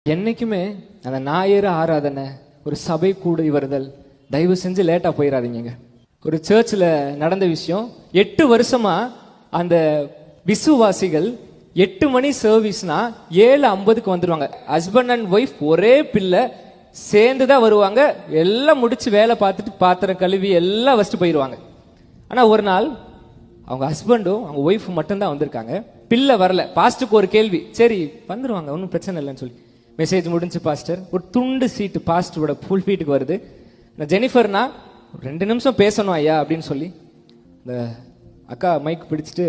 என்னைக்குமே அந்த ஞாயிறு ஆராதனை, ஒரு சபை கூடி வருதல், தயவு செஞ்சு லேட்டா போயிடாதீங்க. ஒரு சர்ச்சில் நடந்த விஷயம், 8 வருஷமா அந்த விசுவாசிகள் 8 மணி சர்வீஸ்னா 7:50 வந்துருவாங்க. ஹஸ்பண்ட் அண்ட் ஒய்ஃப் ஒரே பிள்ளை சேர்ந்துதான் வருவாங்க. எல்லாம் முடிச்சு வேலை பார்த்துட்டு பாத்திரம் கழுவி எல்லாம் வச்சுட்டு போயிடுவாங்க. ஆனா ஒரு நாள் அவங்க ஹஸ்பண்டும் அவங்க ஒய்ஃப் மட்டும்தான் வந்திருக்காங்க. பிள்ளை வரல. பாஸ்டருக்கு ஒரு கேள்வி, சரி வந்துருவாங்க ஒன்றும் பிரச்சனை இல்லைன்னு சொல்லி மெசேஜ் முடிஞ்சு பாஸ்டர் ஒரு துண்டு சீட்டு பாஸ்டரோட ஃபுல் ஃபீட்டுக்கு வருது. ஜெனிஃபர்னா 2 நிமிஷம் பேசணும் ஐயா அப்படின்னு சொல்லி இந்த அக்கா மைக் பிடிச்சிட்டு,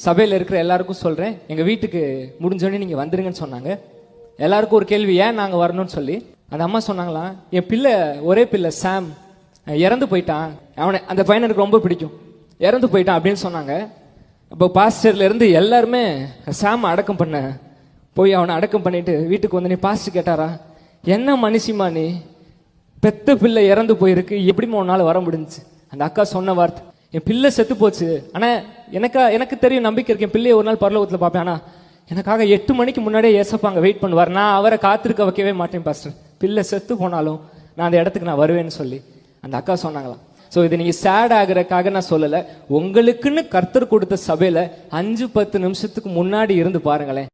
சபையில் இருக்கிற எல்லாருக்கும் சொல்றேன், எங்க வீட்டுக்கு முடிஞ்சோடனே நீங்க வந்துருங்கன்னு சொன்னாங்க. எல்லாருக்கும் ஒரு கேள்வி, ஏன் நாங்க வரணும்னு சொல்லி. அந்த அம்மா சொன்னாங்களாம், என் பிள்ளை ஒரே பிள்ளை சாம் இறந்து போயிட்டான், அவனை அந்த பையனை எனக்கு ரொம்ப பிடிக்கும், இறந்து போயிட்டான் அப்படின்னு சொன்னாங்க. அப்போ பாஸ்டர்ல இருந்து எல்லாருமே சாம் அடக்கம் பண்ண போய் அவனை அடக்கம் பண்ணிட்டு வீட்டுக்கு வந்து, நீ பாஸ்டர் கேட்டாரா, என்ன மனுஷிமா நீ, பெத்த பிள்ளை இறந்து போயிருக்கு, எப்படிமா உன்னால வர முடிஞ்சுச்சு. அந்த அக்கா சொன்ன வார்த்தை, என் பிள்ளை செத்து போச்சு, ஆனா எனக்கு தெரியும், நம்பிக்கை இருக்கு, என் பிள்ளையை ஒரு நாள் பரலோகத்துல பார்ப்பேன், ஆனா எனக்காக 8 மணிக்கு முன்னாடியே ஏசப்பாங்க வெயிட் பண்ணுவார், நான் அவரை காத்திருக்க வைக்கவே மாட்டேன் பாஸ்டர், பிள்ளை செத்து போனாலும் நான் அந்த இடத்துக்கு நான் வருவேன்னு சொல்லி அந்த அக்கா சொன்னாங்களாம். ஸோ இது நீங்க சேட் ஆகுறதுக்காக நான் சொல்லல, உங்களுக்குன்னு கர்த்தர் கொடுத்த சபையில 5-10 நிமிஷத்துக்கு முன்னாடி இருந்து பாருங்களேன்.